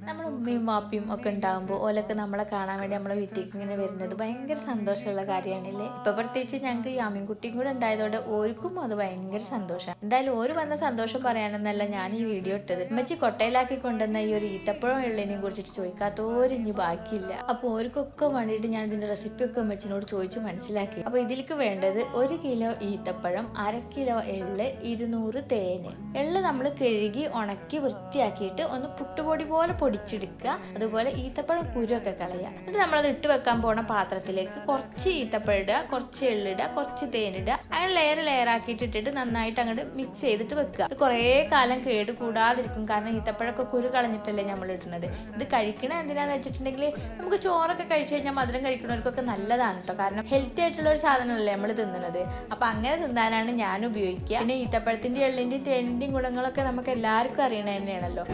നമ്മുടെ ഉമ്മയും വാപ്പയും ഒക്കെ ഉണ്ടാകുമ്പോൾ ഓലൊക്കെ നമ്മളെ കാണാൻ വേണ്ടി നമ്മളെ വീട്ടിലേക്ക് ഇങ്ങനെ വരുന്നത് ഭയങ്കര സന്തോഷമുള്ള കാര്യമാണല്ലേ. ഇപ്പൊ പ്രത്യേകിച്ച് ഞങ്ങൾക്ക് ഈ അമ്മീൻകുട്ടിയും കൂടെ ഉണ്ടായതോടെ ഓർക്കും അത് ഭയങ്കര സന്തോഷം. എന്തായാലും ഓര് വന്ന സന്തോഷം പറയാനെന്നല്ല ഞാൻ ഈ വീഡിയോ ഇട്ടത്. ഉമ്മച്ചി കൊട്ടയിലാക്കി കൊണ്ടുവന്ന ഈ ഒരു ഈത്തപ്പഴം ഉള്ളതിനെയും കുറിച്ചിട്ട് ചോദിക്കാത്തോരിഞ്ഞ് ബാക്കിയില്ല. അപ്പോൾ ഓർക്കൊക്കെ വേണ്ടിയിട്ട് ഞാൻ ഇതിന്റെ റെസിപ്പി ഒക്കെ ഉമ്മച്ചിനോട് ചോദിച്ചു മനസ്സിലാക്കി. അപ്പോൾ ഇതിലേക്ക് വേണ്ടത് 1 കിലോ ഈത്തപ്പഴം, 1/2 കിലോ എള്ള്, 200 തേന്. എള്ള് നമ്മൾ കഴുകി ഉണക്കി വൃത്തിയാക്കിയിട്ട് ഒന്ന് പുട്ടുപൊടി പോലെ പൊടിച്ചെടുക്കുക. അതുപോലെ ഈത്തപ്പഴം കുരുവൊക്കെ കളയുക. എന്നിട്ട് നമ്മളത് ഇട്ട് വെക്കാൻ പോണ പാത്രത്തിലേക്ക് കുറച്ച് ഈത്തപ്പഴം ഇടുക, കുറച്ച് എള്ളിടുക, കുറച്ച് തേനിടുക. അങ്ങനെ ലെയർ ആക്കിയിട്ട് ഇട്ടിട്ട് നന്നായിട്ട് അങ്ങോട്ട് മിക്സ് ചെയ്തിട്ട് വെക്കുക. ഇത് കുറേ കാലം കേട് കൂടാതിരിക്കും. കാരണം ഈത്തപ്പഴമൊക്കെ കുരു കളഞ്ഞിട്ടല്ലേ നമ്മൾ ഇടുന്നത്. ഇത് കഴിക്കണ എന്തിനാന്ന് വെച്ചിട്ടുണ്ടെങ്കിൽ നമുക്ക് ചോറൊക്കെ കഴിച്ചു കഴിഞ്ഞാൽ മധുരം കഴിക്കുന്നവർക്കൊക്കെ നല്ലതാണ് കേട്ടോ. കാരണം ഹെൽത്തി ആയിട്ടുള്ള ഒരു സാധനമല്ലേ നമ്മൾ തിന്നുന്നത്. അപ്പൊ അങ്ങനെ തിന്നാനാണ് ഞാൻ ഉപയോഗിക്കുക. പിന്നെ ഈത്തപ്പഴത്തിന്റെ എള്ളിന്റെയും തേനിന്റെയും ഗുണങ്ങളൊക്കെ നമുക്ക് എല്ലാവർക്കും അറിയണ തന്നെയാണല്ലോ.